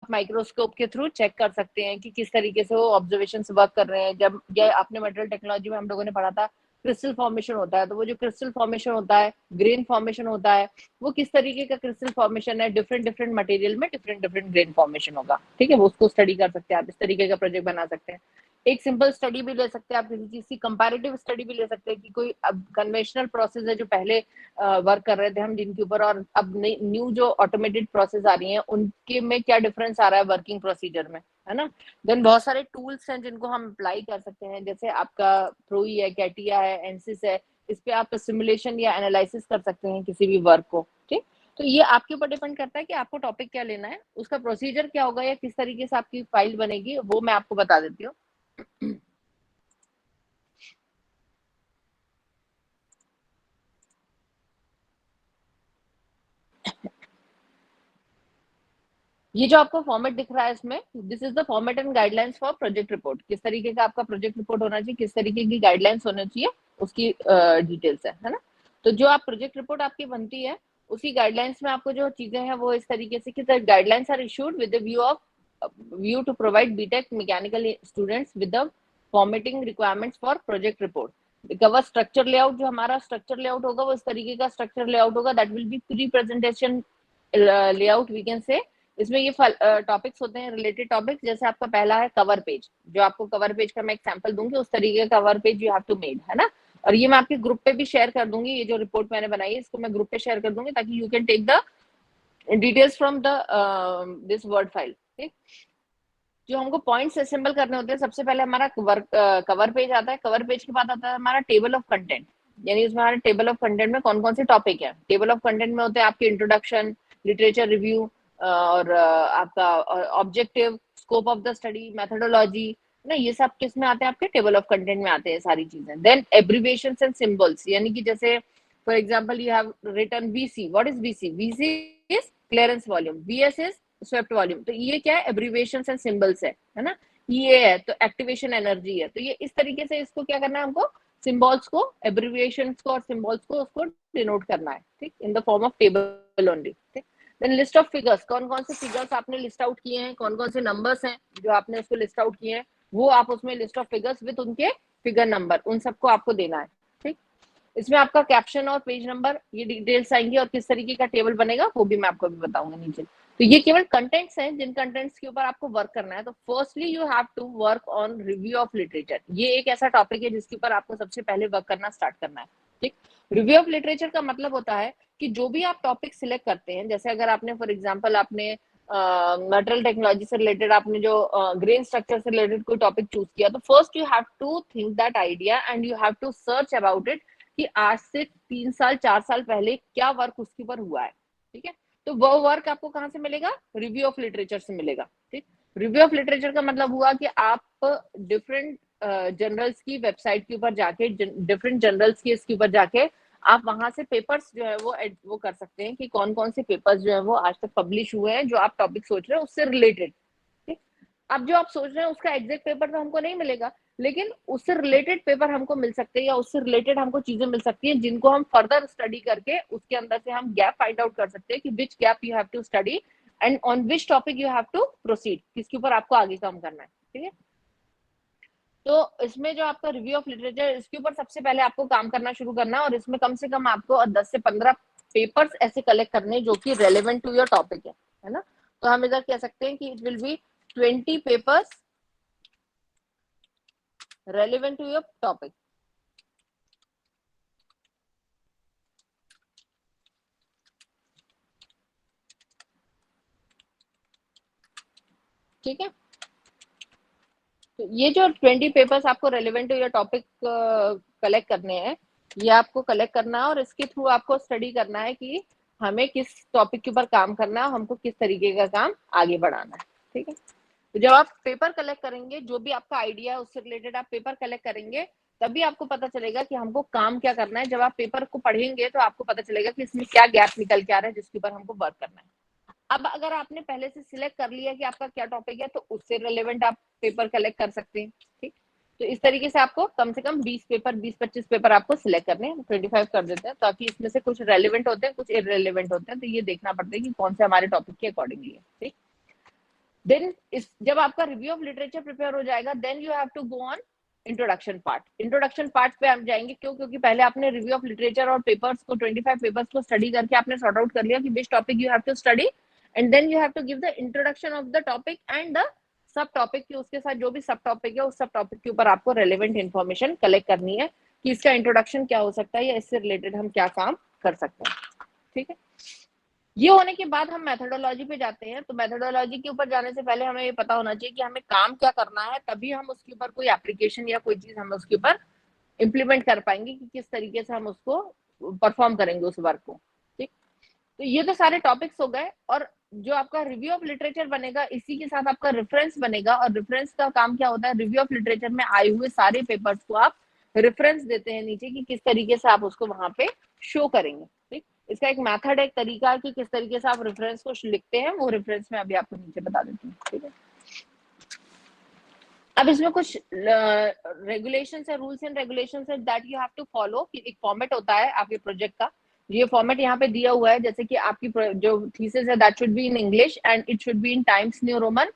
Microscope के through check कर सकते हैं कि किस तरीके से वो ऑब्जर्वेशंस वर्क कर रहे हैं। जब ये आपने मटेरियल टेक्नोलॉजी में हम लोगों ने पढ़ा था क्रिस्टल फॉर्मेशन होता है, तो वो जो क्रिस्टल फॉर्मेशन होता है, ग्रेन फॉर्मेशन होता है, वो किस तरीके का क्रिस्टल फॉर्मेशन है, डिफरेंट डिफरेंट मटेरियल में डिफरेंट डिफरेंट ग्रेन फॉर्मेशन होगा, ठीक है, वो उसको स्टडी कर सकते हैं आप, इस तरीके का प्रोजेक्ट बना सकते हैं। एक सिंपल स्टडी भी ले सकते हैं आप, किसी चीज की कंपैरेटिव स्टडी भी ले सकते हैं कि कोई अब कन्वेंशनल प्रोसेस है जो पहले वर्क कर रहे थे हम जिनके ऊपर, और अब न्यू जो ऑटोमेटेड प्रोसेस आ रही हैं उनके में क्या डिफरेंस आ रहा है वर्किंग प्रोसीजर में, है ना। देन बहुत सारे टूल्स हैं जिनको हम अप्लाई कर सकते हैं, जैसे आपका प्रोई है, कैटिया है, एनसिस है, इस पे आप सिमुलेशन या एनालिसिस कर सकते हैं किसी भी वर्क को, ठीक। तो ये आपके ऊपर डिपेंड करता है कि आपको टॉपिक क्या लेना है, उसका प्रोसीजर क्या होगा या किस तरीके से आपकी फाइल बनेगी, वो मैं आपको बता देती हूँ। ये जो आपको फॉर्मेट दिख रहा है इसमें, this is the format and guidelines for project report, किस तरीके का आपका प्रोजेक्ट रिपोर्ट होना चाहिए, किस तरीके की गाइडलाइंस होनी चाहिए, उसकी डिटेल्स है ना। तो जो आप प्रोजेक्ट रिपोर्ट आपकी बनती है उसी गाइडलाइंस में आपको जो चीजें हैं वो इस तरीके से कि the guidelines are issued with the view to provide BTech mechanical students with the formatting requirements for project report. Cover structure layout, जो हमारा स्ट्रक्चर लेआउट होगा वो इस तरीके का स्ट्रक्चर लेआउट होगा, that will be pre presentation layout we can say. इसमें ये टॉपिक्स होते हैं रिलेटेड टॉपिक्स, जैसे आपका पहला है कवर पेज, जो आपको कवर पेज का मैं एक सैंपल दूंगी, उस तरीके का cover page you have to made, है ना। और ये मैं आपके ग्रुप पे भी शेयर कर दूंगी, ये जो रिपोर्ट मैंने बनाई है इसको मैं ग्रुप पे शेयर कर दूंगी ताकि you can take the details from the this word file, ठीक। जो हमको पॉइंट्स असेंबल करने होते हैं, सबसे पहले हमारा कवर पेज आता है, कवर पेज के बाद आता है हमारा टेबल ऑफ कंटेंट, यानी उसमें हमारे टेबल ऑफ कंटेंट में कौन कौन से टॉपिक है। टेबल ऑफ कंटेंट में होते हैं आपके इंट्रोडक्शन, लिटरेचर रिव्यू, और आपका objective, scope of the study, methodology ना, ये सब किस में आते हैं, आपके टेबल ऑफ कंटेंट में आते हैं सारी चीजें। देन एब्रिविएशंस एंड सिंबल्स, यानी कि जैसे for example you have written BC, what is BC, BC is clearance volume, BS is swept volume, तो ये क्या है, एब्रिविएशंस एंड सिंबल्स है ना। ये है तो एक्टिवेशन एनर्जी है, तो ये इस तरीके से इसको क्या करना है हमको, सिंबल्स को, एब्रिविएशंस को और सिंबल्स को उसको डिनोट करना है, ठीक, in the form of table only, ठीक। देन लिस्ट ऑफ फिगर्स, कौन कौन से फिगर्स आपने लिस्ट आउट किए हैं, कौन कौन से नंबर्स हैं जो आपने उसको लिस्ट आउट किए हैं, वो आप उसमें लिस्ट ऑफ फिगर्स विद उनके फिगर नंबर, उन सबको आपको देना है, ठीक। इसमें आपका कैप्शन और पेज नंबर ये डिटेल्स आएंगी, और किस तरीके का टेबल बनेगा वो भी मैं आपको अभी बताऊंगा नीचे। तो ये केवल कंटेंट्स हैं जिन कंटेंट्स के ऊपर आपको वर्क करना है। तो firstly you have to work on review of literature, ये एक ऐसा टॉपिक है जिसके ऊपर आपको सबसे पहले वर्क करना स्टार्ट करना है, ठीक। रिव्यू ऑफ लिटरेचर का मतलब होता है कि जो भी आप टॉपिक सिलेक्ट करते हैं, जैसे अगर आपने फॉर एग्जाम्पल आपने मटेरियल टेक्नोलॉजी से रिलेटेड, आपने जो ग्रेन स्ट्रक्चर से रिलेटेड कोई टॉपिक चूज किया, तो first you have to think that idea and you have to search about it कि आज से 3 साल 4 साल पहले क्या वर्क उसके ऊपर हुआ है, ठीक है। तो वो वर्क आपको कहाँ से मिलेगा, रिव्यू ऑफ लिटरेचर से मिलेगा, ठीक। रिव्यू ऑफ लिटरेचर का मतलब हुआ कि आप डिफरेंट जर्नल्स की वेबसाइट के ऊपर जाके, डिफरेंट जर्नल्स की इसके ऊपर जाके आप वहां से पेपर्स जो है वो कर सकते हैं कि कौन कौन से पेपर्स जो है वो आज तक पब्लिश हुए हैं जो आप टॉपिक सोच रहे हैं उससे रिलेटेड, ठीक। अब जो आप सोच रहे हैं उसका एग्जैक्ट पेपर तो हमको नहीं मिलेगा, लेकिन उससे रिलेटेड पेपर हमको मिल सकते हैं, या उससे रिलेटेड हमको चीजें मिल सकती हैं जिनको हम फर्दर स्टडी करके उसके अंदर से हम गैप फाइंड आउट कर सकते हैं कि which gap you have to study and on which topic you have to proceed, किसके ऊपर आपको आगे काम करना है, ठीक है। तो इसमें जो आपका रिव्यू ऑफ लिटरेचर, इसके ऊपर सबसे पहले आपको काम करना शुरू करना है, और इसमें कम से कम आपको 10 से 15 पेपर्स ऐसे कलेक्ट करने जो कि रेलेवेंट टू योर टॉपिक है ना। तो हम इधर कह सकते हैं कि it will be 20 papers relevant to your topic, ठीक है। तो ये जो 20 पेपर्स आपको relevant to your topic collect करने हैं, ये आपको कलेक्ट करना है, और इसके थ्रू आपको स्टडी करना है कि हमें किस टॉपिक के ऊपर काम करना है, हमको किस तरीके का काम आगे बढ़ाना है, ठीक है। तो जब आप पेपर कलेक्ट करेंगे, जो भी आपका आइडिया है उससे रिलेटेड आप पेपर कलेक्ट करेंगे, तभी आपको पता चलेगा कि हमको काम क्या करना है। जब आप पेपर को पढ़ेंगे तो आपको पता चलेगा कि इसमें क्या गैप निकल के आ रहा है जिसके ऊपर हमको वर्क करना है। अब अगर आपने पहले से सिलेक्ट कर लिया कि आपका क्या टॉपिक है, तो उससे रिलेवेंट आप पेपर कलेक्ट कर सकते हैं, ठीक। तो इस तरीके से आपको कम से कम 20 पेपर, 20-25 पेपर आपको सिलेक्ट करने हैं, 25 कर देते हैं, ताकि इसमें से कुछ रेलिवेंट होते हैं, कुछ इररेलेवेंट होते हैं, तो ये देखना पड़ता है कि कौन से हमारे टॉपिक के अकॉर्डिंगली है, ठीक। देन जब आपका रिव्यू ऑफ लिटरेचर प्रिपेयर हो जाएगा, then you have to go on introduction part. Introduction part पे हम जाएंगे, क्यों? क्योंकि पहले आपने रिव्यू ऑफ लिटरेचर और पेपर्स को 25 पेपर्स को स्टडी करके आपने सॉर्ट आउट कर लिया कि which topic you have to study, and then you have to give the introduction of the topic and the subtopic की, उसके साथ जो भी सब टॉपिक है उस सब टॉपिक के ऊपर आपको रेलेवेंट इन्फॉर्मेशन कलेक्ट करनी है कि इसका इंट्रोडक्शन क्या हो सकता है या इससे रिलेटेड हम क्या काम कर सकते हैं। ठीक है, ये होने के बाद हम मेथोडोलॉजी पे जाते हैं। तो मेथोडोलॉजी के ऊपर जाने से पहले हमें ये पता होना चाहिए कि हमें काम क्या करना है, तभी हम उसके ऊपर कोई एप्लीकेशन या कोई चीज हम उसके ऊपर इम्प्लीमेंट कर पाएंगे कि किस तरीके से हम उसको परफॉर्म करेंगे उस वर्क को। ठीक, तो ये तो सारे टॉपिक्स हो गए। और जो आपका रिव्यू ऑफ लिटरेचर बनेगा, इसी के साथ आपका रेफरेंस बनेगा। और रेफरेंस का काम क्या होता है? रिव्यू ऑफ लिटरेचर में आए हुए सारे पेपर्स को आप रेफरेंस देते हैं नीचे कि किस तरीके से आप उसको वहां पे शो करेंगे। ठीक, इसका एक मेथड है, एक तरीका है कि किस तरीके से आप रेफरेंस को लिखते हैं, वो रेफरेंस में अभी आपको नीचे बता देती हूँ। ठीक है, अब इसमें कुछ रेगुलेशंस है, रूल्स एंड रेगुलेशंस है that you have to follow. कि एक फॉर्मेट होता है आपके प्रोजेक्ट का, ये फॉर्मेट यहाँ पे दिया हुआ है। जैसे कि आपकी जो थीसिस है that should be in English and it should be in times new Roman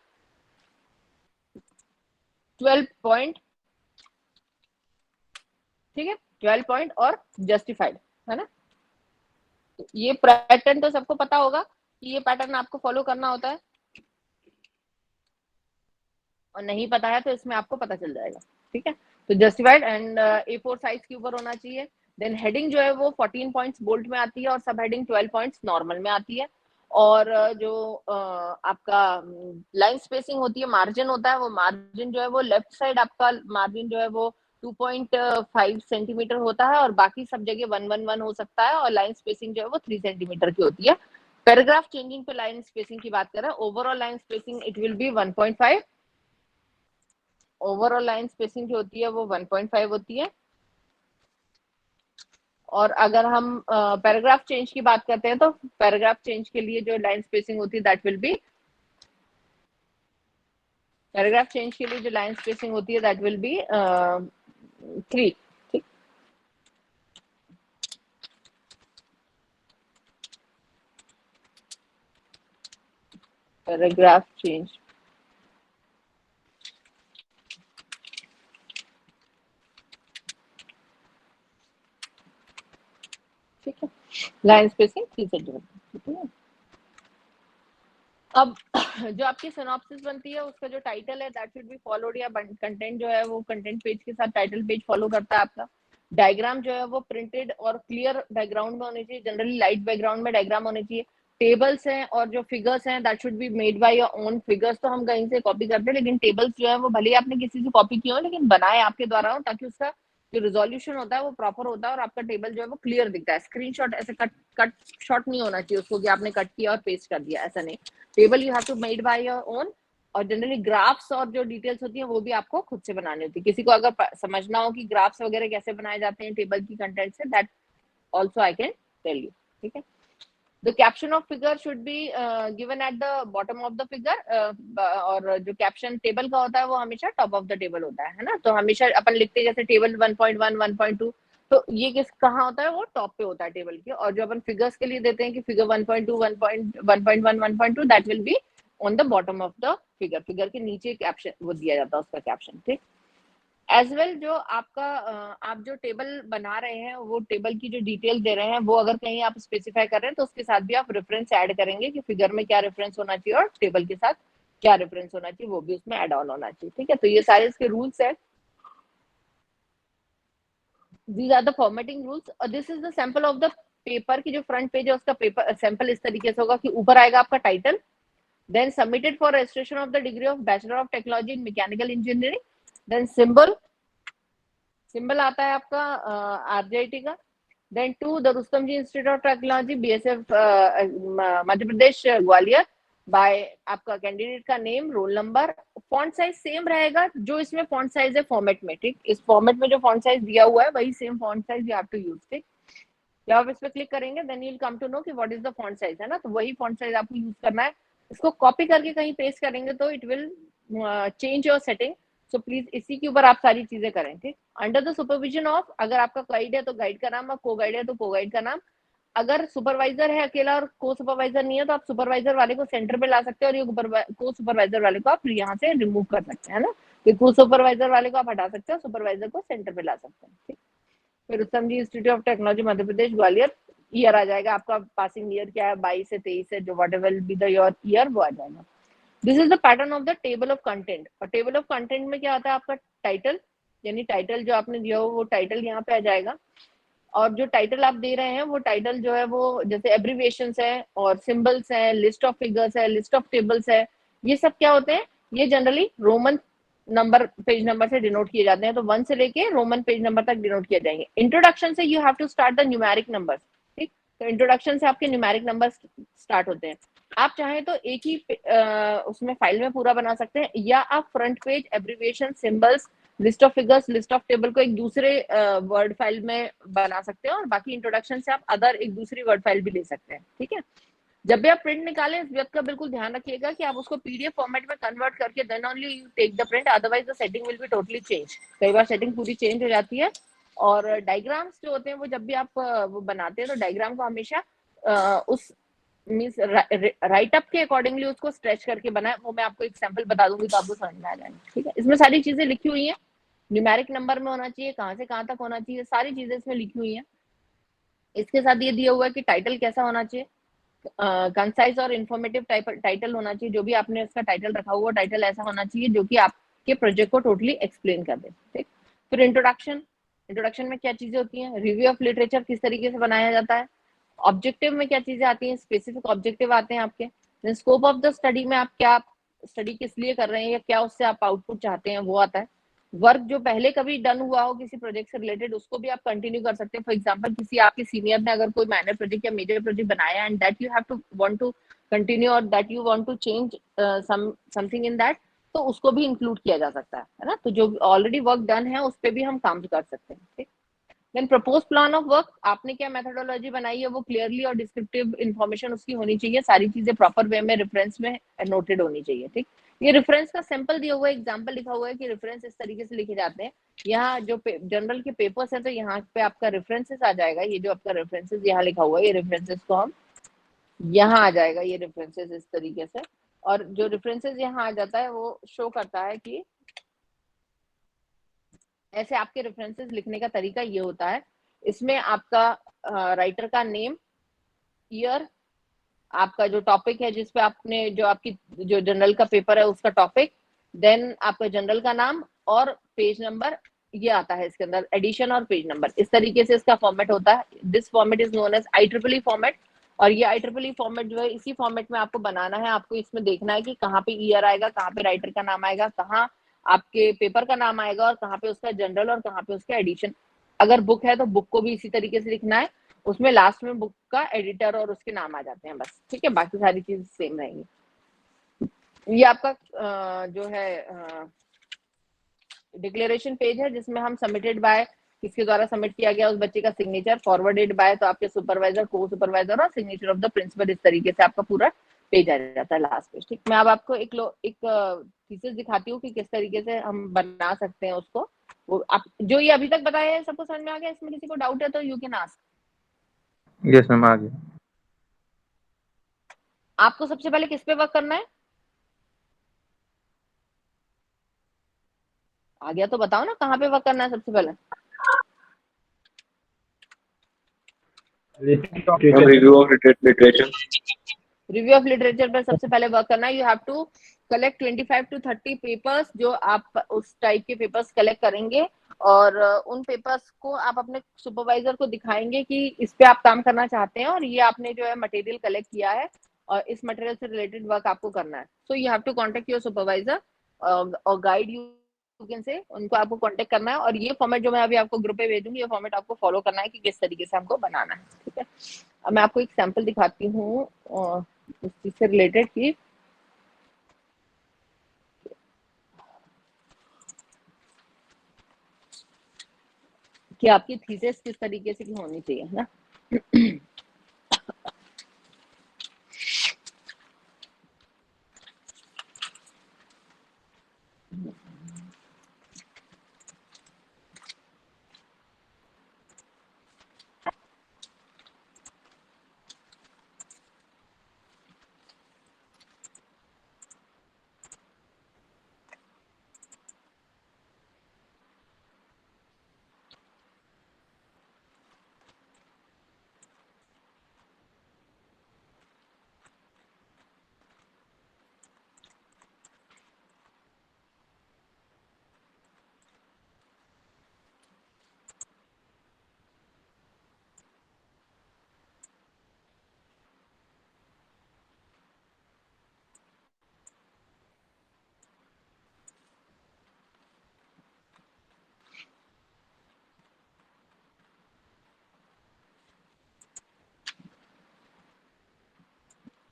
12 point. ठीक है, 12 पॉइंट और जस्टिफाइड, है ना। ये पैटर्न तो सबको पता होगा कि ये पैटर्न आपको फॉलो करना होता है, और नहीं पता है तो इसमें आपको पता चल जाएगा। ठीक है, तो जस्टिफाइड एंड A4 साइज के ऊपर होना चाहिए। देन हेडिंग जो है वो 14 पॉइंट्स बोल्ड में आती है और सब हेडिंग 12 पॉइंट्स नॉर्मल में आती है। और जो आपका लाइन स्पेसिंग होती है, मार्जिन होता है, वो मार्जिन जो है वो लेफ्ट साइड आपका मार्जिन जो है वो 2.5 सेंटीमीटर होता है और बाकी सब जगह 111 हो सकता है। और लाइन स्पेसिंग जो है वो 3 सेंटीमीटर की होती है। पैराग्राफ चेंजिंग पे लाइन स्पेसिंग की बात करें, overall line spacing it will be 1.5। Overall line spacing जो होती है वो 1.5 होती है। और अगर हम पैराग्राफ चेंज की बात करते हैं तो पैराग्राफ चेंज के लिए जो लाइन स्पेसिंग होती है that will B, paragraph change के लिए जो लाइन स्पेसिंग होती है दैट विल बी 3। ठीक, पैराग्राफ चेंज। ठीक है, लाइन स्पेसिंग 3 सेंटीमीटर। ठीक है, अब जो आपकी सिनॉप्सिस बनती है उसका जो टाइटल है दैट शुड बी फॉलोड, या कंटेंट जो है वो कंटेंट पेज के साथ टाइटल पेज फॉलो करता है आपका। डायग्राम जो है वो प्रिंटेड और क्लियर बैकग्राउंड में होनी चाहिए, जनरली लाइट बैकग्राउंड में डायग्राम होने चाहिए। टेबल्स हैं और जो फिगर्स हैं that should be made by your own. Figures तो हम कहीं से कॉपी करते हैं, लेकिन टेबल्स जो है वो भले ही आपने किसी से कॉपी किया हो लेकिन बनाए आपके द्वारा हो, ताकि उसका जो रिजोल्यूशन होता है वो प्रॉपर होता है और आपका टेबल जो है वो क्लियर दिखता है। स्क्रीनशॉट ऐसे कट शॉट नहीं होना चाहिए उसको कि आपने कट किया और पेस्ट कर दिया, ऐसा नहीं। Table you have to made by your own. और जनरली ग्राफ्स और जो डिटेल्स होती है वो भी आपको खुद से बनानी होती है। किसी को अगर समझना हो कि ग्राफ्स वगैरह कैसे बनाए जाते हैं टेबल की कंटेंट से, that also I can tell you. ठीक है, the caption of figure should be given at the bottom of the figure. और जो कैप्शन टेबल का होता है वो हमेशा टॉप ऑफ द टेबल होता है ना। तो हमेशा अपन लिखते हैं जैसे टेबल 1.1 1.2, तो ये किस कहाँ होता है? वो टॉप पे होता है टेबल के। और जो अपन फिगर्स के लिए देते हैं कि figure 1.2 1.1 1.2 that will be on the bottom of the figure. Figure के नीचे कैप्शन वो दिया जाता है उसका कैप्शन। ठीक, एज वेल जो आपका आप जो टेबल बना रहे हैं वो टेबल की जो डिटेल दे रहे हैं वो अगर कहीं आप स्पेसिफाई कर रहे हैं तो उसके साथ भी आप रेफरेंस ऐड करेंगे कि फिगर में क्या रेफरेंस होना चाहिए और टेबल के साथ क्या रेफरेंस होना चाहिए, वो भी उसमें ऐड ऑन होना चाहिए। ठीक है, तो ये सारे इसके रूल्स है। These are the formatting rules और this is the sample of the paper की जो फ्रंट पेज है उसका पेपर सैंपल इस तरीके से होगा कि ऊपर आएगा आपका title, then submitted for registration of the degree of bachelor of technology in mechanical engineering, then symbol आता है आपका आरजेआईटी का, then to the Rustam ji institute of technology BSF Madhya Pradesh Gwalior, by आपका कैंडिडेट का name, roll number. Font size same रहेगा जो इसमें font size है फॉर्मेट में। ठीक, इस फॉर्मेट में जो फॉन्ट साइज दिया हुआ है वही same font size you have to use. ठीक, जब आप इस पे क्लिक करेंगे then you will come to know कि what is the font size, है ना। तो वही फॉन्ट साइज आपको यूज करना है। इसको कॉपी करके कहीं पेस्ट करेंगे तो it will change your setting. So please इसी के ऊपर आप सारी चीजें करें। ठीक, अंडर द सुपरविजन ऑफ, अगर आपका गाइड है तो गाइड का नाम और को गाइड है तो को गाइड का नाम, अगर सुपरवाइजर है अकेला और को सुपरवाइजर नहीं है तो आप सुपरवाइजर वाले को सेंटर पे ला सकते हैं और ये को सुपरवाइजर वाले को आप यहाँ से रिमूव कर सकते हैं ना। तो को सुपरवाइजर वाले को आप हटा सकते हैं, सुपरवाइजर को सेंटर पे ला सकते हैं। ठीक, फिर Uttam ji institute of technology Madhya Pradesh Gwalior, year आ जाएगा आपका, पासिंग ईयर क्या है 22 से 23 है, जो what ever be the your year वो आ जाएगा। This is the pattern of the table of content. और टेबल ऑफ कंटेंट में क्या आता है आपका टाइटल, यानी टाइटल जो आपने दिया हो वो टाइटल यहाँ पे आ जाएगा। और जो टाइटल आप दे रहे हैं वो टाइटल जो है वो जैसे एब्रीविएशंस है और सिंबल्स है, लिस्ट ऑफ फिगर्स है, लिस्ट ऑफ टेबल्स है, ये सब क्या होते हैं, ये generally Roman number page number से डिनोट किए जाते हैं। तो 1 से लेके रोमन पेज नंबर तक डिनोट किए जाएंगे। इंट्रोडक्शन से you have to start the numeric number. ठीक, तो इंट्रोडक्शन से आपके न्यूमेरिक नंबर स्टार्ट होते हैं। आप चाहें तो एक ही उसमें फाइल में पूरा बना सकते हैं, या आप front page abbreviation symbols list of figures list of table को एक दूसरे वर्ड फाइल में बना सकते हैं, और बाकी इंट्रोडक्शन से आप अदर एक दूसरी वर्ड फाइल भी ले सकते हैं। ठीक है, जब भी आप प्रिंट निकालें इस बात का बिल्कुल ध्यान रखिएगा कि आप उसको पीडीएफ फॉर्मेट में कन्वर्ट करके then only you take the print, otherwise the setting will be totally change. कई बार सेटिंग पूरी चेंज हो जाती है। और डायग्राम्स जो होते हैं वो जब भी आप वो बनाते हैं तो डायग्राम को हमेशा उस मीन्स राइट अप के अकॉर्डिंगली उसको स्ट्रेच करके बनाए। वो मैं आपको एग्जांपल बता दूंगी तो आपको समझ में आ जाएगा। ठीक है, इसमें सारी चीजें लिखी हुई हैं, न्यूमेरिक नंबर में होना चाहिए, कहाँ से कहाँ तक होना चाहिए, सारी चीजें इसमें लिखी हुई हैं। इसके साथ ये दिया हुआ है कि टाइटल कैसा होना चाहिए, कंसाइज और इन्फॉर्मेटिव टाइटल होना चाहिए। जो भी आपने उसका टाइटल रखा हुआ टाइटल ऐसा होना चाहिए जो कि आपके प्रोजेक्ट को टोटली एक्सप्लेन कर दे। ठीक, फिर इंट्रोडक्शन, इंट्रोडक्शन में क्या चीजें होती हैं, रिव्यू ऑफ लिटरेचर किस तरीके से बनाया जाता है, ऑब्जेक्टिव में क्या चीजें आती हैं, स्पेसिफिक ऑब्जेक्टिव आते हैं आपके, स्कोप ऑफ द स्टडी में आप क्या स्टडी किस लिए कर रहे हैं या क्या उससे आप आउटपुट चाहते हैं वो आता है। वर्क जो पहले कभी डन हुआ हो किसी प्रोजेक्ट से रिलेटेड उसको भी आप कंटिन्यू कर सकते हैं। फॉर एग्जांपल किसी आपके सीनियर ने अगर कोई माइनर प्रोजेक्ट या मेजर प्रोजेक्ट बनाया and that you have to want to continue और that you want to change something in that, तो उसको भी इंक्लूड किया जा सकता है ना। तो जो ऑलरेडी वर्क डन है उस पर भी हम काम कर सकते हैं। ठीक, then propose plan of work, आपने क्या मेथोडोलॉजी बनाई है वो क्लियरली और डिस्क्रिप्टिव इन्फॉर्मेशन उसकी होनी चाहिए, सारी चीजें प्रॉपर वे में रेफरेंस में नोटेड होनी चाहिए। ठीक, ये रेफरेंस का सैंपल दिया हुआ है, एग्जांपल लिखा हुआ है कि रेफरेंस इस तरीके से लिखे जाते हैं। यहाँ जो जनरल के पेपर्स हैं तो यहाँ पे आपका रेफरेंसेस आ जाएगा, ये जो आपका रेफरेंसेस यहाँ लिखा हुआ है ये रेफरेंसेस को हम यहाँ आ जाएगा, ये रेफरेंसेस इस तरीके से। और जो रेफरेंसेस यहाँ आ जाता है वो शो करता है कि ऐसे आपके रेफरेंसेस लिखने का तरीका ये होता है। इसमें आपका राइटर का नेम, ईयर, आपका जो टॉपिक है जिसपे आपने जो आपकी जो जनरल का पेपर है उसका टॉपिक, देन आपका जनरल का नाम और पेज नंबर, ये आता है इसके अंदर एडिशन और पेज नंबर। इस तरीके से इसका फॉर्मेट होता है। This format is known as IEEE format. और ये IEEE फॉर्मेट जो है इसी फॉर्मेट में आपको बनाना है। आपको इसमें देखना है कि कहाँ पे ईयर आएगा, कहाँ पे राइटर का नाम आएगा, कहाँ आपके पेपर का नाम आएगा और कहाँ पे उसका जनरल और कहाँ पे उसका एडिशन। अगर बुक है तो बुक को भी इसी तरीके से लिखना है, उसमें लास्ट में बुक का एडिटर और उसके नाम आ जाते हैं बस। ठीक है, बाकी सारी चीज सेम रहेंगी। ये आपका जो है डिक्लेरेशन पेज है जिसमें हम सबमिटेड बाय, किसके द्वारा सबमिट किया गया उस बच्चे का सिग्नेचर, फॉरवर्डेड बाय तो आपके सुपरवाइजर, को सुपरवाइजर और सिग्नेचर ऑफ द प्रिंसिपल। इस तरीके से आपका पूरा पेज आ जाता है लास्ट पेज। ठीक, मैं अब आपको एक थीसिस दिखाती हूँ कि किस तरीके से हम बना सकते हैं उसको। वो आप जो ये अभी तक बताया है सबको समझ में आ गया? इसमें किसी को डाउट है तो you can ask. Yes ma'am, आ गया। आपको सबसे पहले किस पे वर्क करना है? आ गया तो बताओ ना, कहाँ पे वर्क करना है सबसे पहले? Review of literature. Review of literature पर सबसे पहले वर्क करना है। You have to collect 25 to 30 papers, जो आप उस टाइप के पेपर्स कलेक्ट करेंगे और उन पेपर्स को आप अपने सुपरवाइजर को दिखाएंगे कि इस पे आप काम करना चाहते हैं और ये आपने जो है मटेरियल कलेक्ट किया है और इस मटेरियल से रिलेटेड वर्क आपको करना है। So you have to contact your supervisor और गाइड यू कैन से, उनको आपको कांटेक्ट करना है। और ये फॉर्मेट जो मैं अभी आपको ग्रुप पे भेजूंगी ये फॉर्मेट आपको फॉलो करना है कि किस तरीके से हमको बनाना है। ठीक है, अब मैं आपको एक सैंपल दिखाती हूँ इस चीज से रिलेटेड कि आपकी थीसिस किस तरीके से की होनी चाहिए, है ना।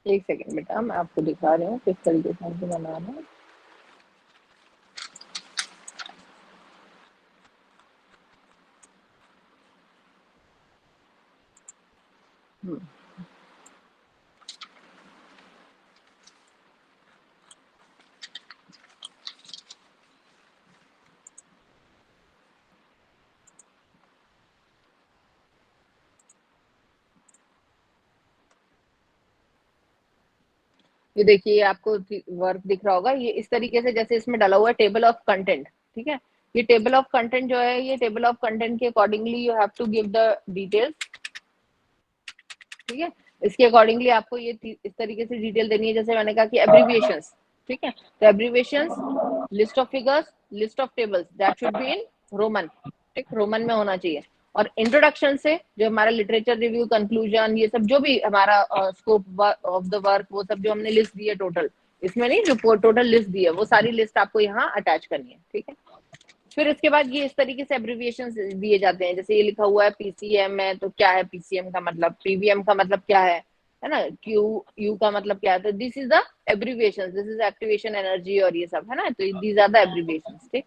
एक सेकेंड बेटा, मैं आपको दिखा रही हूँ किस तरीके से हमको बनाना है। ये देखिए आपको वर्क दिख रहा होगा, ये इस तरीके से जैसे इसमें डाला हुआ है टेबल ऑफ कंटेंट, ठीक है। ये टेबल ऑफ कंटेंट जो है, ये टेबल ऑफ कंटेंट के accordingly you have to give the details, ठीक है। इसके अकॉर्डिंगली आपको ये इस तरीके से डिटेल देनी है, जैसे मैंने कहा कि एब्रीविएशंस, ठीक है। तो abbreviations, list of figures, list of tables, that should be in Roman, ठीक, रोमन में होना चाहिए। और इंट्रोडक्शन से जो हमारा लिटरेचर रिव्यू, कंक्लूजन, ये सब जो भी हमारा स्कोप ऑफ द वर्क, वो सब जो हमने लिस्ट दी है टोटल, इसमें नहीं, जो टोटल लिस्ट दी है वो सारी लिस्ट आपको यहाँ अटैच करनी है, ठीक है। फिर इसके बाद ये इस तरीके से एब्रीविएशन दिए जाते हैं, जैसे ये लिखा हुआ है पीसीएम है, तो क्या है पीसीएम का मतलब, पीवीएम का मतलब क्या है ना, क्यू यू का मतलब क्या है, तो this is the abbreviation, this is activation energy और ये सब है ना, तो दीज आर द एब्रीविएशन, ठीक।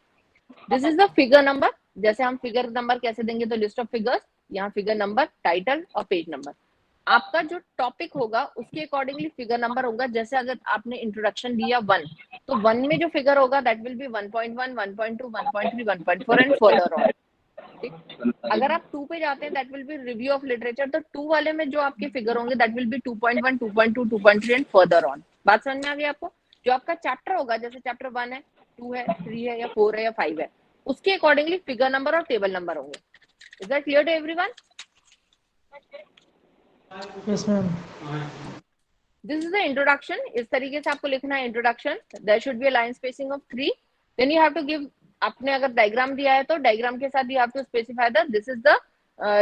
This is the figure number, जैसे हम फिगर नंबर कैसे देंगे, तो लिस्ट ऑफ फिगर्स, यहाँ फिगर नंबर, टाइटल और पेज नंबर। आपका जो टॉपिक होगा उसके अकॉर्डिंगली फिगर नंबर होगा, जैसे अगर आपने इंट्रोडक्शन दिया 1, तो 1 में जो फिगर होगा that will B 1.1, 1.2, 1.3, 1.4 and further on, ठीक। अगर आप 2 पे जाते हैं that will B review of literature, तो 2 वाले में जो आपके फिगर होंगे that will B 2.1, 2.2, 2.3 and further on. बात समझ में आ गई आपको? जो आपका चैप्टर होगा, जैसे चैप्टर 1 है, 2 है, 3 है या 4 है या 5 है, उसके अकॉर्डिंगली फिगर नंबर और टेबल नंबर होंगे। Is that clear to everyone? Yes ma'am. This is the introduction, इस तरीके से आपको लिखना है introduction, there should be a line spacing of 3, then you have to give, आपने अगर डायग्राम दिया है तो डायग्राम के साथ you have to specify the this is the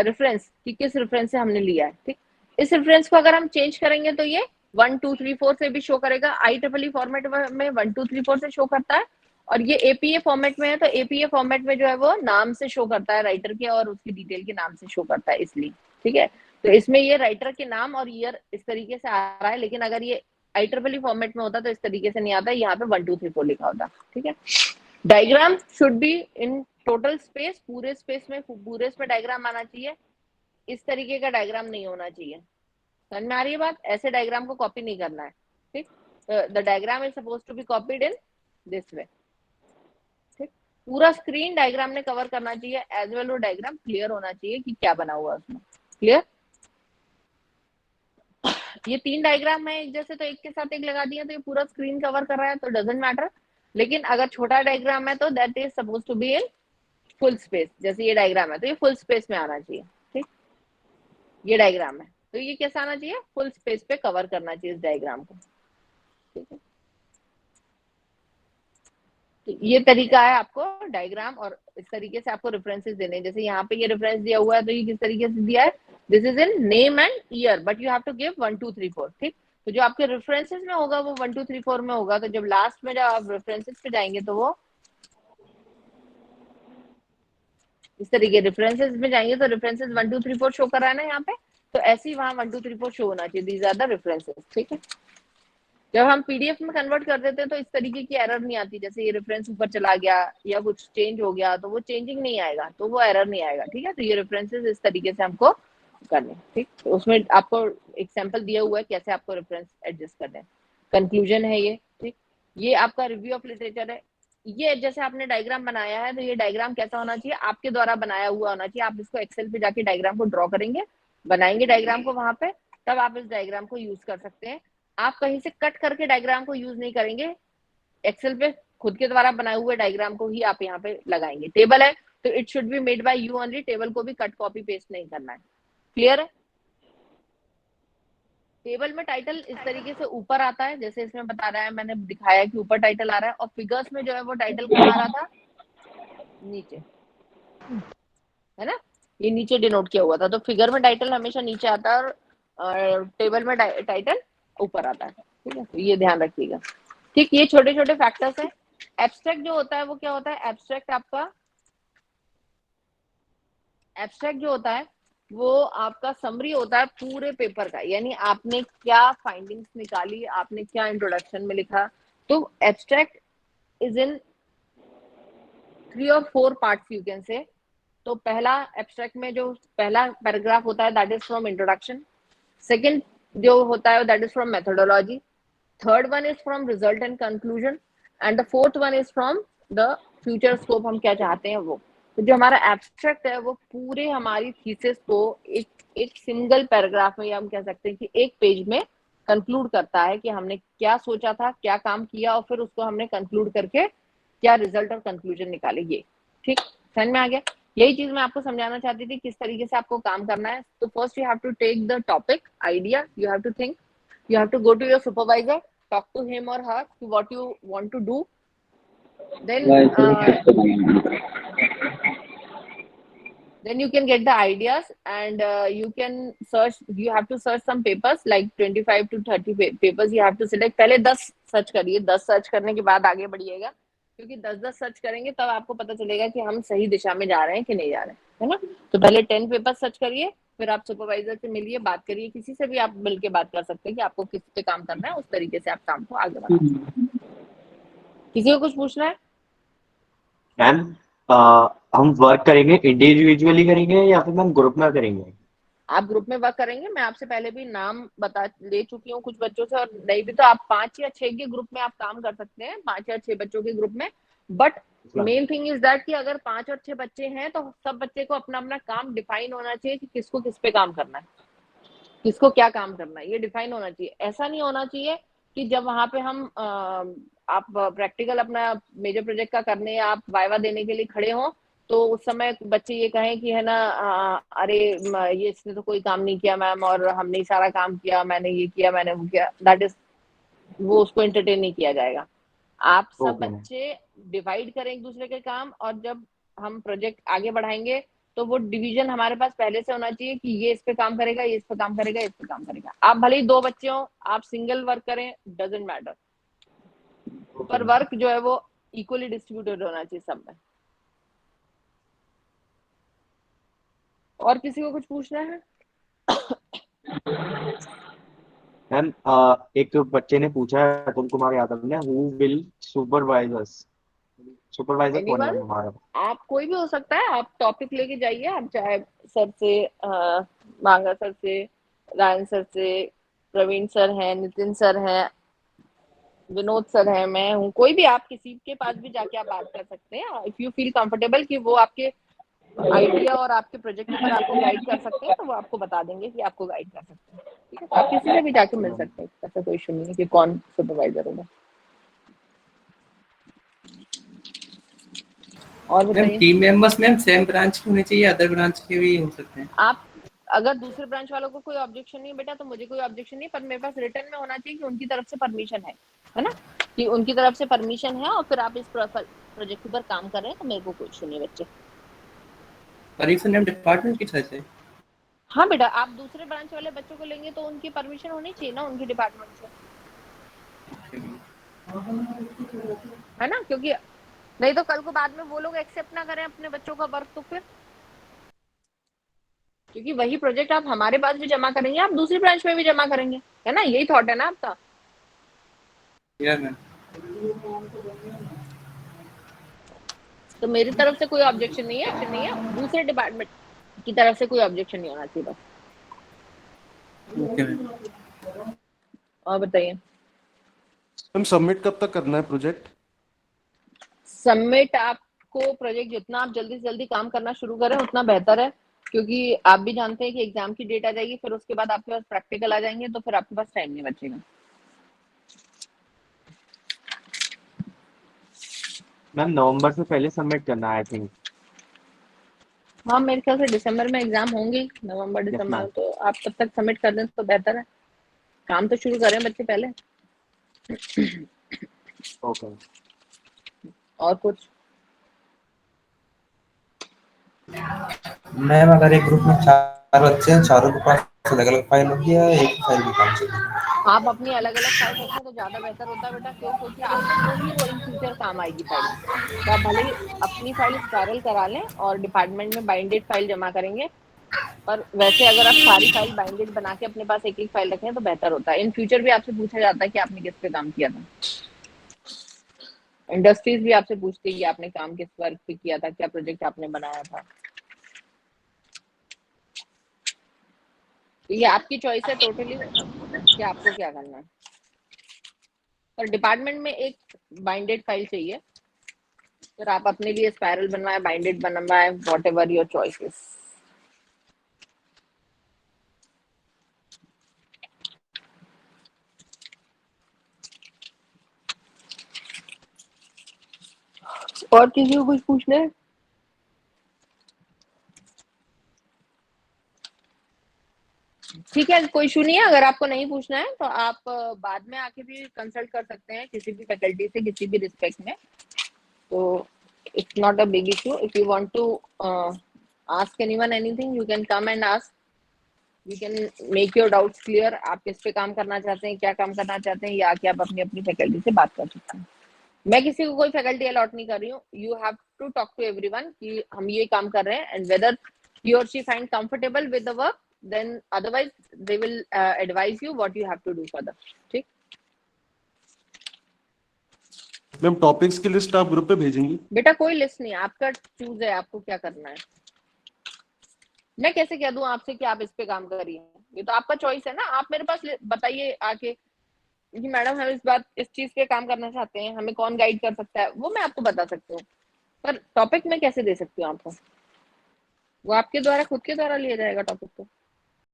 reference, कि किस रेफरेंस से हमने लिया है, ठीक। इस रेफरेंस को अगर हम चेंज करेंगे तो ये 1 2 3 4 से भी शो करेगा, IEEE फॉर्मेट में 1 2 3 4 से शो करता है, और ये APA फॉर्मेट में है, तो APA फॉर्मेट में जो है वो नाम से शो करता है, राइटर के और उसकी डिटेल के नाम से शो करता है, इसलिए, ठीक है। तो इसमें ये राइटर के नाम और ईयर इस तरीके से आ रहा है, लेकिन अगर ये IEEE फॉर्मेट में होता तो इस तरीके से नहीं आता, यहाँ पे 1 2 3 4 लिखा होता, ठीक है। Diagram should be in total space, पूरे स्पेस में, पूरे इसमें डायग्राम आना चाहिए, इस तरीके का डायग्राम नहीं होना चाहिए। समझ में आ रही है बात? ऐसे डायग्राम को कॉपी नहीं करना है, ठीक। The diagram is suppose to be copied in this way, ठीक। पूरा स्क्रीन डायग्राम ने कवर करना चाहिए, एज वेल वो डायग्राम क्लियर होना चाहिए कि क्या बना हुआ है उसमें, क्लियर। ये 3 डायग्राम है एक जैसे, तो एक के साथ एक लगा दिया तो ये पूरा स्क्रीन कवर कर रहा है, तो डजंट मैटर। लेकिन अगर छोटा डायग्राम है तो that is suppose to be in full space, जैसे ये डायग्राम है तो ये फुल स्पेस में आना चाहिए, ठीक। ये डायग्राम है तो ये कैसा आना चाहिए, फुल स्पेस पे कवर करना चाहिए इस डायग्राम को, ठीक है। तो ये तरीका है आपको डायग्राम, और इस तरीके से आपको रेफरेंसेस देने, जैसे यहाँ पे ये रेफरेंस दिया हुआ है, तो ये किस तरीके से दिया है, this is in name and year, but you have to give 1 2 3 4, ठीक। तो जो आपके रेफरेंसेस में होगा वो 1 2 3 4 में होगा, तो जब लास्ट में जब आप रेफरेंसेस पे जाएंगे तो वो इस तरीके, रेफरेंसेस में जाएंगे तो रेफरेंसेस 1 2 3 4 शो कर रहा है ना यहाँ पे, तो ऐसे ही वहां 1 2 3 4 शो होना चाहिए, दीज आर द रेफरेंसेस, ठीक है। जब हम पीडीएफ में कन्वर्ट कर देते हैं तो इस तरीके की एरर नहीं आती, जैसे ये रेफरेंस ऊपर चला गया या कुछ चेंज हो गया तो वो चेंजिंग नहीं आएगा, तो वो एरर नहीं आएगा, ठीक है। तो ये रेफरेंसेस इस तरीके से हमको करने, ठीक। तो उसमें आपको एक सैंपल दिया हुआ है कैसे आपको रेफरेंस एडजस्ट करने हैं। कंक्लूजन है ये, ठीक। ये आपका रिव्यू ऑफ लिटरेचर है। ये जैसे आपने डायग्राम बनाया है, तो ये डायग्राम कैसा होना चाहिए, आपके द्वारा बनाया हुआ होना चाहिए। आप इसको एक्सेल पे जाके डायग्राम को ड्रॉ करेंगे, बनाएंगे डायग्राम को वहां पे, तब आप इस डायग्राम को यूज कर सकते हैं। आप कहीं से कट करके डायग्राम को यूज नहीं करेंगे, एक्सेल पे खुद के द्वारा बनाए हुए डायग्राम को ही आप यहाँ पे लगाएंगे। टेबल है तो it should be made by you only, table को भी कट कॉपी पेस्ट नहीं करना है, क्लियर है। टेबल में टाइटल इस तरीके से ऊपर आता है, जैसे इसमें बता रहा है, मैंने दिखाया कि ऊपर टाइटल आ रहा है, और फिगर्स में जो है वो टाइटल कहाँ आ रहा था, नीचे, है ना, ये नीचे डिनोट किया हुआ था, तो फिगर में टाइटल हमेशा नीचे आता है और टेबल में टाइटल ऊपर आता है, ठीक है। तो ये ध्यान रखिएगा, ठीक। ये छोटे छोटे फैक्टर्स हैं। एब्स्ट्रैक्ट जो होता है वो क्या होता है, एब्स्ट्रैक्ट आपका, एब्स्ट्रैक्ट जो होता है वो आपका समरी होता है पूरे पेपर का, यानी आपने क्या फाइंडिंग्स निकाली, आपने क्या इंट्रोडक्शन में लिखा। तो एब्स्ट्रैक्ट इज इन 3 और 4 पार्ट्स यू कैन से। तो पहला एब्स्ट्रैक्ट में जो पहला पैराग्राफ होता है that is from introduction, second जो होता है that is from methodology, third one is from result and conclusion, and the fourth one is from the future scope, हम क्या चाहते हैं वो। तो जो हमारा एब्स्ट्रैक्ट है वो पूरे हमारी थीसिस को एक एक सिंगल पैराग्राफ में, या हम कह सकते हैं कि एक पेज में कंक्लूड करता है कि हमने क्या सोचा था, क्या काम किया, और फिर उसको हमने कंक्लूड करके क्या रिजल्ट और कंक्लूजन निकाले। ये ठीक समझ में आ गया। यही चीज मैं आपको समझाना चाहती थी किस तरीके से आपको काम करना है। तो first you have to take the topic idea, you have to think, you have to go to your supervisor, talk to him or her what you want to do, then then you can get the ideas, and you can search, you have to search some papers like 25 to 30 papers you have to select। पहले 10 search करिए, 10 search करने के बाद आगे बढ़िएगा, क्योंकि 10 search करेंगे तब आपको पता चलेगा कि हम सही दिशा में जा रहे हैं कि नहीं जा रहे हैं, है ना। तो पहले 10 पेपर सर्च करिए, फिर आप सुपरवाइजर से मिलिए, बात करिए, किसी से भी आप मिलके बात कर सकते हैं कि आपको किस पे काम करना है, उस तरीके से आप काम को आगे बढ़ा सकते हैं। किसी को कुछ पूछना है? मैम हम वर्क करेंगे इंडिविजुअली करेंगे या फिर मैम ग्रुप में करेंगे? आप ग्रुप में वर्क करेंगे। मैं आपसे पहले भी नाम बता ले चुकी हूँ कुछ बच्चों से, और नहीं भी तो आप 5 या 6 के ग्रुप में आप काम कर सकते हैं, 5 या 6 बच्चों के ग्रुप में। But main thing is that कि अगर 5 और 6 बच्चे हैं तो सब बच्चे को अपना अपना काम डिफाइन होना चाहिए कि किसको किस पे काम करना है, किसको क्या काम करना है, ये डिफाइन होना चाहिए। ऐसा नहीं होना चाहिए कि जब वहां पे हम आप प्रैक्टिकल अपना मेजर प्रोजेक्ट का करने या आप वाइवा देने के लिए खड़े हो, तो उस समय बच्चे ये कहें कि है ना अरे ये इसने तो कोई काम नहीं किया मैम, और हमने ही सारा काम किया, मैंने ये किया, मैंने वो किया, दैट इज, वो उसको एंटरटेन नहीं किया जाएगा। आप सब बच्चे डिवाइड करें एक दूसरे के काम, और जब हम प्रोजेक्ट आगे बढ़ाएंगे तो वो डिवीजन हमारे पास पहले से होना चाहिए कि ये इस पे काम करेगा, ये इस पे काम करेगा, इस पे काम करेगा। आप भले ही 2 बच्चे हो, आप सिंगल वर्क करें, डजेंट मैटर, पर वर्क जो है वो इक्वली डिस्ट्रीब्यूटेड होना चाहिए सब में। और किसी को कुछ पूछना है? मैम एक बच्चे ने पूछा है, अतुल कुमार यादव ने, who will supervise us? Supervisor कौन है हमारा? आप कोई भी हो सकता है, आप टॉपिक लेके जाइए, आप चाहे सर से, मांगा सर से, रायन सर से, प्रवीण सर हैं, नितिन सर हैं, विनोद सर है, मैं हूँ, कोई भी, आप किसी के पास भी जाके आप बात कर सकते हैं। इफ यू फील कंफर्टेबल कि वो आपके आइडिया और आपके प्रोजेक्ट के ऊपर आपको गाइड कर सकते हैं, तो वो आपको बता देंगे कि आपको गाइड कर सकते हैं। ठीक है, तो आप किसी से भी जाके मिल सकते हैं, ऐसा कोई इशू नहीं है कि कौन सुपरवाइजर होगा। और बताइए। Team members ma'am same branch के होने चाहिए, अदर ब्रांच के भी हो सकते हैं? आप अगर दूसरे ब्रांच वालों को कोई ऑब्जेक्शन नहीं बेटा, तो मुझे कोई ऑब्जेक्शन नहीं, पर मेरे पास रिटर्न में होना चाहिए कि उनकी तरफ से परमिशन है ना, कि उनकी तरफ से परमिशन है, और फिर आप इस प्रोजेक्ट पर काम कर रहे हैं, तो मेरे को कोई इशू नहीं बच्चे। परमिशन हम डिपार्टमेंट की तरफ से? हाँ बेटा, आप दूसरे ब्रांच वाले बच्चों को लेंगे तो उनकी परमिशन होनी चाहिए ना, उनके डिपार्टमेंट से, है ना, क्योंकि नहीं तो कल को बाद में वो लोग एक्सेप्ट ना करें अपने बच्चों का वर्क, तो फिर, क्योंकि वही प्रोजेक्ट आप हमारे पास भी जमा करेंगे, आप दूसरी ब्रांच में भी जमा करेंगे, है ना, यही थॉट है ना आपका? तो मेरी तरफ से कोई ऑब्जेक्शन नहीं है, दूसरे डिपार्टमेंट की तरफ से कोई ऑब्जेक्शन नहीं होना चाहिए बस। और बताइए मैम, सबमिट कब तक करना है प्रोजेक्ट? सबमिट आपको प्रोजेक्ट जितना आप जल्दी से जल्दी काम करना शुरू करें उतना बेहतर है, क्योंकि आप भी जानते हैं कि एग्जाम की डेट आ जाएगी, फिर उसके बाद आपके पास प्रैक्टिकल आ जाएंगे, तो फिर आपके पास टाइम नहीं बचेगा। मैम नवंबर से पहले सबमिट करना है आई थिंक। हाँ, मेरे ख्याल से दिसंबर में एग्जाम होंगे, नवंबर दिसंबर, तो आप तब तक सबमिट कर दें तो बेहतर है। काम तो शुरू करें बच्चे पहले। ओके। और कुछ? मैम अगर एक ग्रुप में 4 बच्चे हैं, चारों के पास अलग अलग फाइल होगी या एक फाइल भी काम चलेगी? आप अपनी अलग अलग फाइल रखें तो ज्यादा बेहतर होता है बेटा, क्यों? क्योंकि आपको ही वो इन फ्यूचर काम आएगी फाइल। तो आप भले ही अपनी फाइल स्पायरल करा लें और डिपार्टमेंट में बाइंडेड फाइल जमा करेंगे, और वैसे अगर आप सारी फाइल बाइंडेड बना के अपने पास एक एक फाइल रखें तो बेहतर होता है। इन फ्यूचर भी आपसे पूछा जाता है कि आपने किस पे काम किया था। इंडस्ट्रीज भी आपसे पूछती है कि आपने काम किस वर्क पे किया था, क्या प्रोजेक्ट आपने बनाया था। तो ये आपकी चॉइस है टोटली कि आपको क्या करना है। पर डिपार्टमेंट में एक बाइंडेड फाइल चाहिए, फिर आप अपने लिए स्पाइरल बनवाए, बाइंडेड बनवाए, व्हाटएवर योर चॉइसेस। और किसी को कुछ पूछना है? ठीक है, कोई इशू नहीं है। अगर आपको नहीं पूछना है तो आप बाद में आके भी कंसल्ट कर सकते हैं किसी भी फैकल्टी से, किसी भी रिस्पेक्ट में। तो it's not a big issue. If you want to ask anyone anything, you can come and ask. You can make your doubts clear. आप किस पे काम करना चाहते हैं, क्या काम करना चाहते हैं, या आके आप अपनी अपनी फैकल्टी से बात कर सकते हैं। मैं किसी को कोई फैकल्टी अलॉट नहीं कर रही हूँ। You have to talk to everyone कि हम ये काम कर रहे हैं, and whether he or she find comfortable with the work, then otherwise they will advise you what you have to do further. ठीक। मैम टॉपिक्स की लिस्ट आप ग्रुप पे भेजेंगी? बेटा कोई लिस्ट नहीं है, आपका चूज है आपको क्या करना है। मैं कैसे कह दूं आपसे कि आप इस पे काम करिए? ये तो आपका चॉइस है ना। आप मेरे पास बताइए आके कि मैडम हम इस चीज पे काम करना चाहते हैं, हमें कौन गाइड कर सकता है, वो मैं आपको बता सकती हूँ। पर टॉपिक मैं कैसे दे सकती हूँ आपको? वो आपके द्वारा, खुद के द्वारा लिया जाएगा टॉपिक को।